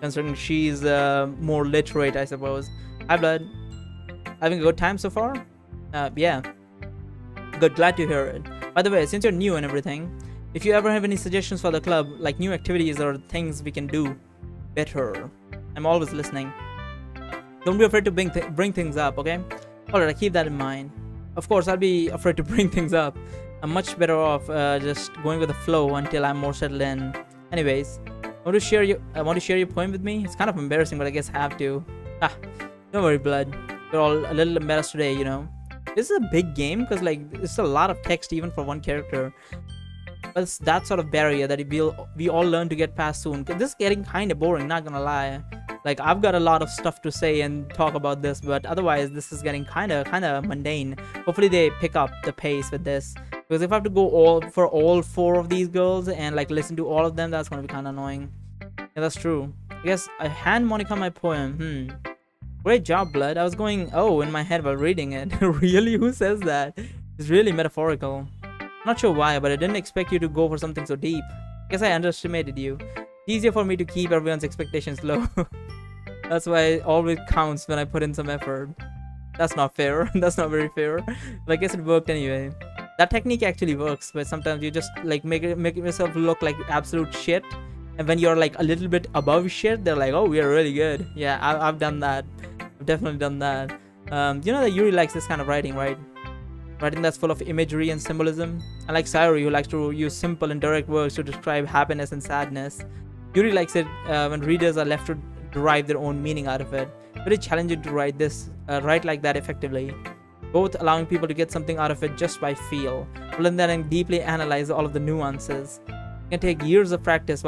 considering she's more literate, I suppose. Hi, Blood. Having a good time so far? Yeah. Good, glad to hear it. By the way, since you're new and everything, if you ever have any suggestions for the club, like new activities or things we can do better, I'm always listening. Don't be afraid to bring things up, okay? Alright, I keep that in mind. Of course, I'll be afraid to bring things up. I'm much better off just going with the flow until I'm more settled in. Anyways, want to share your poem with me? It's kind of embarrassing, but I guess I have to. Don't worry, Blood. We're all a little embarrassed today, you know. This is a big game because like it's a lot of text even for one character. But it's that sort of barrier that we all learn to get past soon. This is getting kind of boring, not gonna lie. Like I've got a lot of stuff to say and talk about this, but otherwise this is getting kind of mundane. Hopefully they pick up the pace with this, because if I have to go for all 4 of these girls and like listen to all of them, that's gonna be kind of annoying. Yeah, that's true. I guess I hand Monica my poem. Great job, Blood. I was going in my head while reading it. Really? Who says that? It's really metaphorical. Not sure why, but I didn't expect you to go for something so deep. Guess I underestimated you. It's easier for me to keep everyone's expectations low. That's why it always counts when I put in some effort. That's not fair. That's not very fair. But I guess it worked anyway. That technique actually works, but sometimes you just like make yourself look like absolute shit. And when you're like a little bit above shit, they're like, oh, we are really good. Yeah, I've done that. I've definitely done that. You know that Yuri likes this kind of writing, right? Writing that's full of imagery and symbolism. Unlike Sayuri, who likes to use simple and direct words to describe happiness and sadness, Yuri likes it when readers are left to derive their own meaning out of it. Very challenging to write like that effectively. Both allowing people to get something out of it just by feel, rather than deeply analyze all of the nuances. It can take years of practice,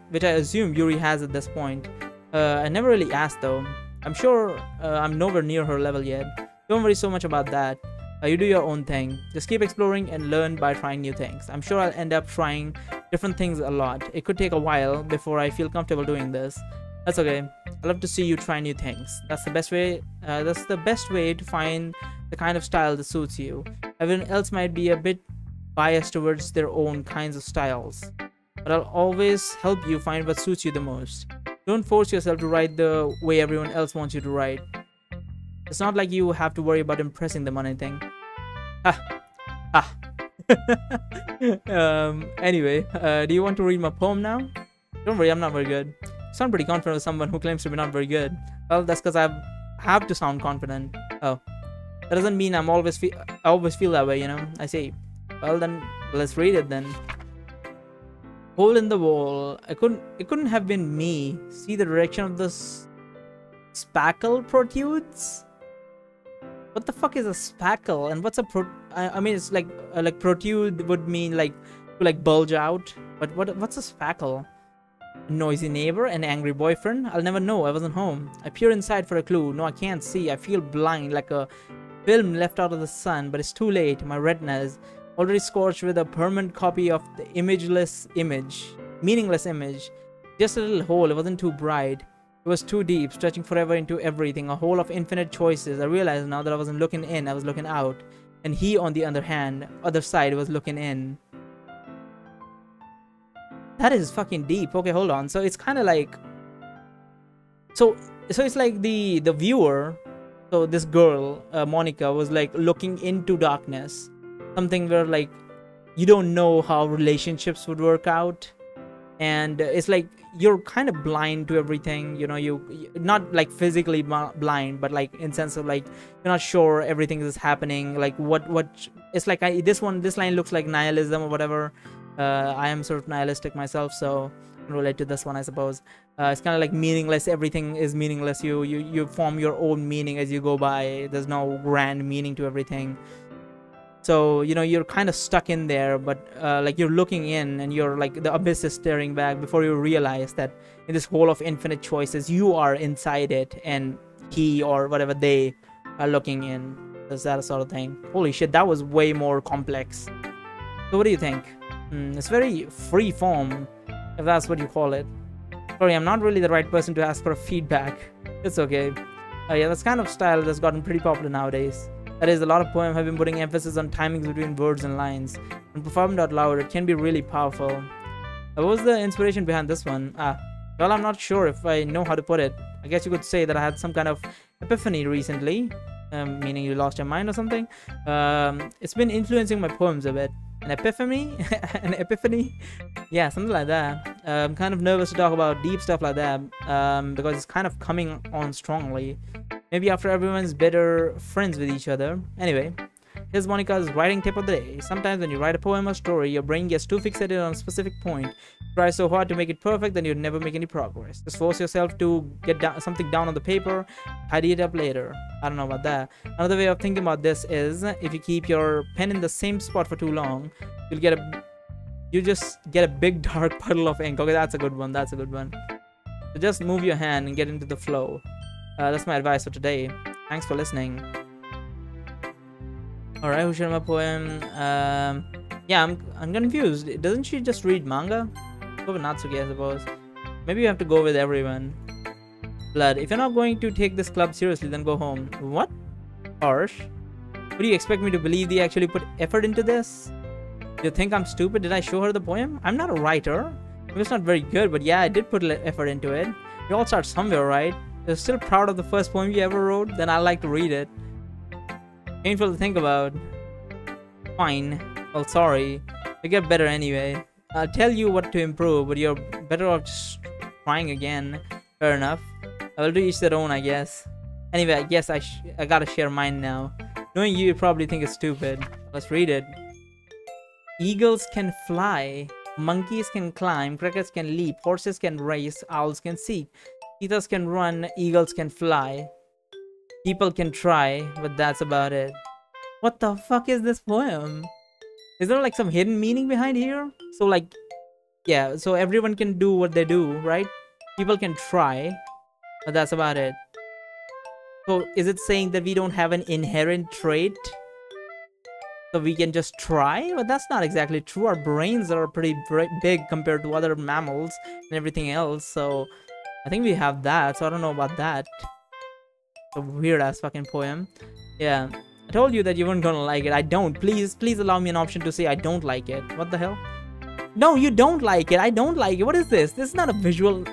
which I assume Yuri has at this point. I never really asked though. I'm sure I'm nowhere near her level yet. Don't worry so much about that. You do your own thing. Just keep exploring and learn by trying new things. I'm sure I'll end up trying different things a lot. It could take a while before I feel comfortable doing this. That's okay. I love to see you try new things. That's the best way. That's the best way to find the kind of style that suits you. Everyone else might be a bit biased towards their own kinds of styles, but I'll always help you find what suits you the most. Don't force yourself to write the way everyone else wants you to write. It's not like you have to worry about impressing them on anything. Anyway, do you want to read my poem now? Don't worry, I'm not very good. You sound pretty confident with someone who claims to be not very good. Well, that's because I have to sound confident. Oh, that doesn't mean I always feel that way, you know. I see. Well then, let's read it then. Hole in the wall. It couldn't have been me. See the direction of the spackle protrudes? What the fuck is a spackle? And what's a I mean, it's like protrude would mean like to like bulge out. But what's a spackle? A noisy neighbor, an angry boyfriend? I'll never know. I wasn't home. I peer inside for a clue. No, I can't see. I feel blind, like a film left out of the sun. But it's too late. My retina is already scorched with a permanent copy of the meaningless image. Just a little hole. It wasn't too bright. It was too deep, stretching forever into everything. A hole of infinite choices. I realized now that I wasn't looking in. I was looking out. And he, on the other side, was looking in. That is fucking deep. Okay, hold on. So it's kind of like, so it's like the viewer. So this girl, Monica, was like looking into darkness. Something where like you don't know how relationships would work out, and it's like you're kind of blind to everything. You know, you're not like physically blind, but like in sense of like you're not sure everything is happening. Like what it's like. This line looks like nihilism or whatever. I am sort of nihilistic myself, so I can relate to this one, I suppose. It's kind of like meaningless. Everything is meaningless. You form your own meaning as you go by. There's no grand meaning to everything. So, you know, you're kind of stuck in there, but like you're looking in and you're like the abyss is staring back before you realize that in this hole of infinite choices, you are inside it and he or whatever they are looking in. Is that sort of thing? Holy shit, that was way more complex. So what do you think? It's very free form, if that's what you call it. Sorry, I'm not really the right person to ask for feedback. It's okay. Yeah, that's kind of style that's gotten pretty popular nowadays. That is, a lot of poems have been putting emphasis on timings between words and lines. When performed out loud, it can be really powerful. What was the inspiration behind this one? Well, I'm not sure if I know how to put it. I guess you could say that I had some kind of epiphany recently, meaning you lost your mind or something. It's been influencing my poems a bit. An epiphany? An epiphany? Yeah, something like that. I'm kind of nervous to talk about deep stuff like that because it's kind of coming on strongly. Maybe after everyone's better friends with each other. Anyway, here's Monica's writing tip of the day. Sometimes when you write a poem or story, your brain gets too fixated on a specific point. You try so hard to make it perfect that you never make any progress. Just force yourself to get something down on the paper, tidy it up later. I don't know about that. Another way of thinking about this is if you keep your pen in the same spot for too long, you just get a big dark puddle of ink. Okay, that's a good one. That's a good one. So just move your hand and get into the flow. That's my advice for today. Thanks for listening. Alright, who shared my poem? Yeah, I'm confused. Doesn't she just read manga? Go with Natsuki, I suppose. Maybe you have to go with everyone. Blood, if you're not going to take this club seriously, then go home. What? Harsh. What do you expect me to believe they actually put effort into this? Do you think I'm stupid? Did I show her the poem? I'm not a writer. Maybe it's not very good, but yeah, I did put effort into it. You all start somewhere, right? You're still proud of the first poem you ever wrote? Then I'd like to read it. Painful to think about. Fine. Well, sorry. You get better anyway. I'll tell you what to improve, but you're better off just trying again. Fair enough. I will do each their own, I guess. Anyway, I guess I gotta share mine now. Knowing you probably think it's stupid. Let's read it. Eagles can fly. Monkeys can climb. Crickets can leap. Horses can race. Owls can seek. Cheetahs can run. Eagles can fly. People can try, but that's about it. What the fuck is this poem? Is there like some hidden meaning behind here? So like, yeah, so everyone can do what they do, right? People can try, but that's about it. So is it saying that we don't have an inherent trait? So we can just try? But that's not exactly true. Our brains are pretty big compared to other mammals and everything else. So I think we have that. So I don't know about that. A weird ass fucking poem. Yeah, I told you that you weren't gonna like it. I don't. Please allow me an option to say I don't like it. What the hell? No, you don't like it. I don't like it. What is this? This is not a visual.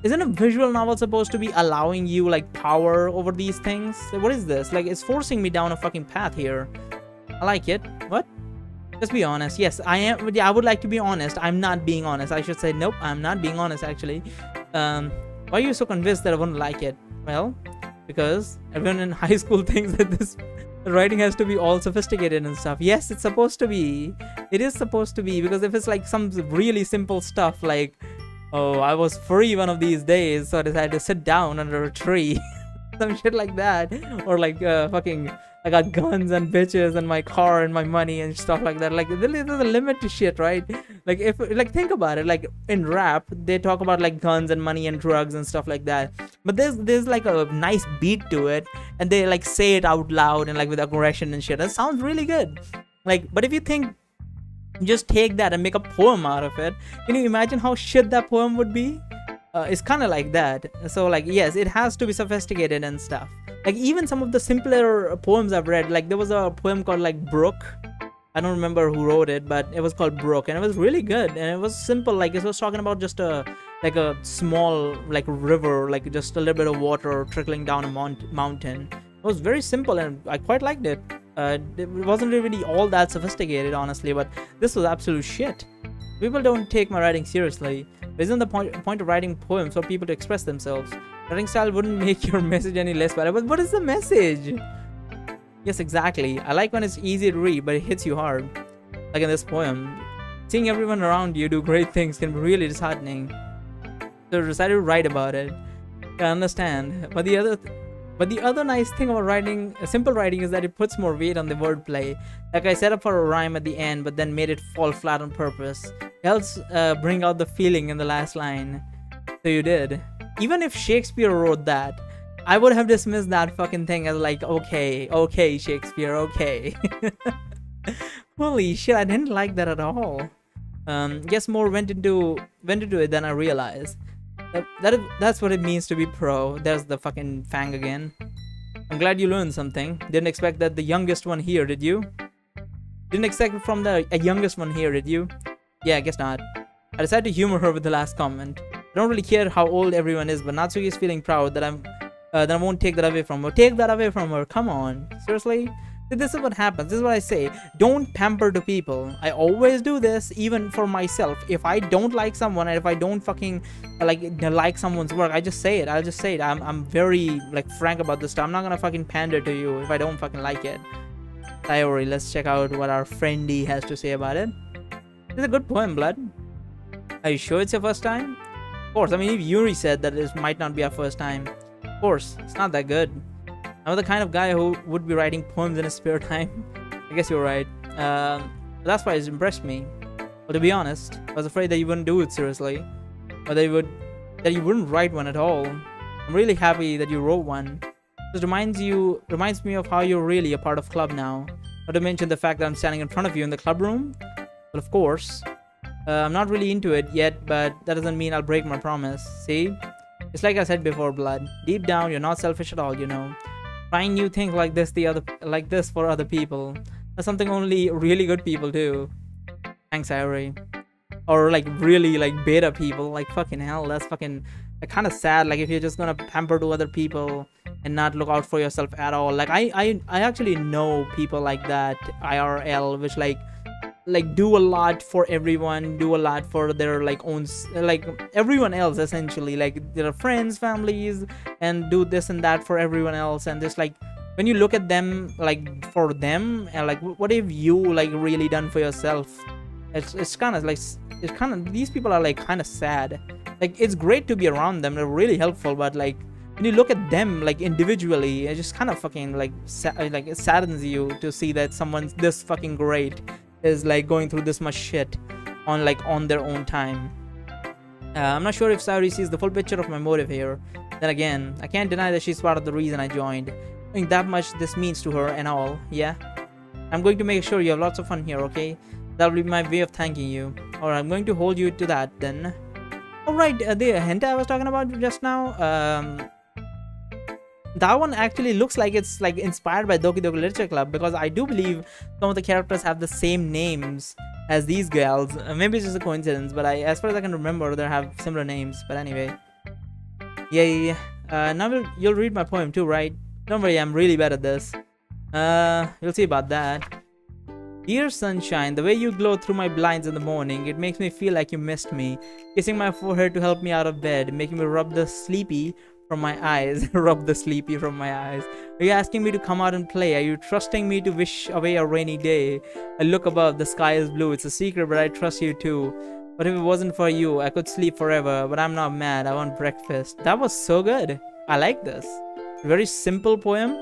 Isn't a visual novel supposed to be allowing you like power over these things? What is this? Like, it's forcing me down a fucking path here. I like it. What? Just be honest. Yes, I am. Yeah, I would like to be honest. I'm not being honest. I should say nope. I'm not being honest actually. Why are you so convinced that I wouldn't like it? Well, because everyone in high school thinks that this writing has to be all sophisticated and stuff. Yes, it's supposed to be. It is supposed to be, because if it's like some really simple stuff like, oh, I was free one of these days, so I decided to sit down under a tree. Some shit like that. Or like fucking, I got guns and bitches and my car and my money and stuff like that. Like, there's a limit to shit, right? Like, if, like, think about it. Like, in rap, they talk about like guns and money and drugs and stuff like that. But there's like a nice beat to it, and they like say it out loud and like with aggression and shit. That sounds really good. Like, but if you think, just take that and make a poem out of it, can you imagine how shit that poem would be? It's kind of like that. So like, yes, it has to be sophisticated and stuff. Like, even some of the simpler poems I've read, like there was a poem called like Brook. I don't remember who wrote it, but it was called Brook, and it was really good, and it was simple. Like, it was talking about just a small like river, like just a little bit of water trickling down a mountain. It was very simple, and I quite liked it. It wasn't really all that sophisticated, honestly, but this was absolute shit. People don't take my writing seriously. Isn't the point of writing poems for people to express themselves? Writing style wouldn't make your message any less valuable. But what is the message? Yes, exactly. I like when it's easy to read, but it hits you hard. Like in this poem. Seeing everyone around you do great things can be really disheartening. So I decided to write about it. I understand. But the other nice thing about writing, simple writing, is that it puts more weight on the wordplay. Like, I set up for a rhyme at the end, but then made it fall flat on purpose. It helps bring out the feeling in the last line. So you did. Even if Shakespeare wrote that, I would have dismissed that fucking thing as like, okay, Shakespeare, okay. Holy shit, I didn't like that at all. Guess more went into it than I realized. That's what it means to be pro. There's the fucking fang again. I'm glad you learned something. Didn't expect that the youngest one here, did you? Didn't expect it from the youngest one here, did you? Yeah, I guess not. I decided to humor her with the last comment. I don't really care how old everyone is, but Natsuki is feeling proud that that I won't take that away from her. Take that away from her. Come on, seriously. This is what happens. This is what I say. Don't pamper to people. I always do this, even for myself. If I don't like someone, and if I don't fucking like someone's work, I just say it. I'll just say it. I'm very like frank about this stuff. I'm not gonna fucking pander to you if I don't fucking like it. Sayori, let's check out what our friendy has to say about it. It's a good poem, Blood. Are you sure it's your first time? Of course. I mean, if Yuri said that it might not be our first time, of course, it's not that good. I'm the kind of guy who would be writing poems in his spare time. I guess you're right. That's why it's impressed me. But to be honest, I was afraid that you wouldn't do it seriously, or that you wouldn't write one at all. I'm really happy that you wrote one. This reminds me of how you're really a part of club now. Not to mention the fact that I'm standing in front of you in the club room. But of course, I'm not really into it yet, but that doesn't mean I'll break my promise. See? It's like I said before, Blood. Deep down, you're not selfish at all, you know. Trying new things like this for other people. That's something only really good people do. Thanks, Sayori. Or like really like beta people. Like fucking hell, that's fucking like kind of sad. Like if you're just gonna pamper to other people and not look out for yourself at all. Like I actually know people like that IRL, which like do a lot for everyone, do a lot for their like own, like everyone else essentially, like their friends, families, and do this and that for everyone else. And just like when you look at them like for them, and like what have you like really done for yourself? It's kind of like these people are like kind of sad. Like it's great to be around them, they're really helpful, but like when you look at them like individually, it just kind of fucking like it saddens you to see that someone's this fucking great is like going through this much shit on their own time. I'm not sure if Sayori sees the full picture of my motive here. Then again, I can't deny that she's part of the reason I joined. Knowing that much this means to her and all, yeah. I'm going to make sure you have lots of fun here, okay? That'll be my way of thanking you. Or I'm going to hold you to that then. Alright, the hentai I was talking about just now, that one actually looks like it's like inspired by Doki Doki Literature Club, because I do believe some of the characters have the same names as these girls. Maybe it's just a coincidence, but as far as I can remember, they have similar names. But anyway, yeah. Now you'll read my poem too, right? Don't worry, I'm really bad at this. You'll see about that. Dear sunshine, the way you glow through my blinds in the morning, it makes me feel like you missed me. Kissing my forehead to help me out of bed, making me rub the sleepy from my eyes. Rub the sleepy from my eyes. Are you asking me to come out and play? Are you trusting me to wish away a rainy day? I look above, the sky is blue. It's a secret, but I trust you too. But if it wasn't for you, I could sleep forever. But I'm not mad. I want breakfast. That was so good. I like this. Very simple poem.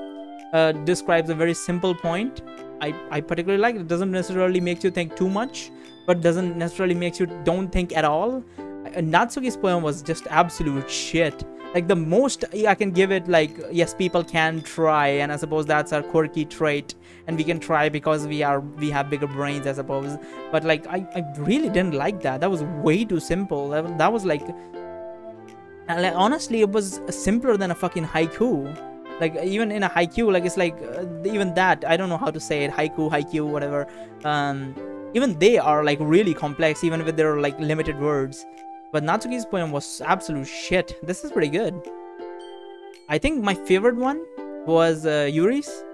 Describes a very simple point. I particularly like it. It doesn't necessarily make you think too much, but doesn't necessarily make you don't think at all. Natsuki's poem was just absolute shit. Like the most I can give it, like, yes, people can try, and I suppose that's our quirky trait, and we can try because we have bigger brains, I suppose. But like I really didn't like that. That was way too simple. That was like honestly, it was simpler than a fucking haiku. Like even in a haiku, like it's like even that, I don't know how to say it, haiku, whatever. Even they are like really complex, even with their like limited words. But Natsuki's poem was absolute shit. This is pretty good. I think my favorite one was Yuri's.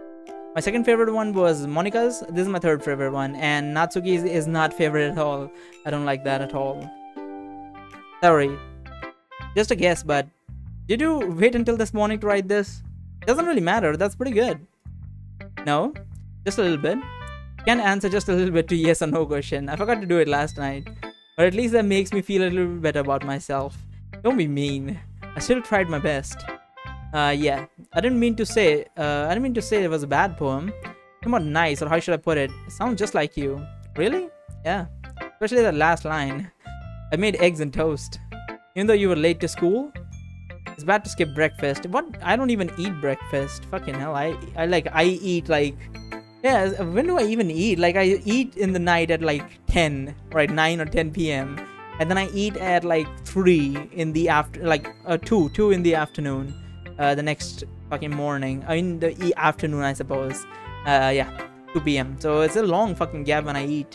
My second favorite one was Monica's. This is my third favorite one. And Natsuki's is not favorite at all. I don't like that at all. Sorry. Just a guess, but did you wait until this morning to write this? Doesn't really matter. That's pretty good. No? Just a little bit? Can answer just a little bit to yes or no question. I forgot to do it last night. But at least that makes me feel a little bit better about myself. Don't be mean. I still tried my best. Yeah. I didn't mean to say it was a bad poem. Come on, nice, or how should I put it? It sounds just like you. Really? Yeah. Especially that last line. I made eggs and toast. Even though you were late to school? It's bad to skip breakfast. What? I don't even eat breakfast. Fucking hell. I eat like... Yeah, when do I even eat? Like, I eat in the night at like 10, right? 9 or 10 p.m. And then I eat at like 3 in the like 2 in the afternoon. The next fucking morning. I mean, the afternoon, I suppose. Yeah, 2 p.m. So it's a long fucking gap when I eat.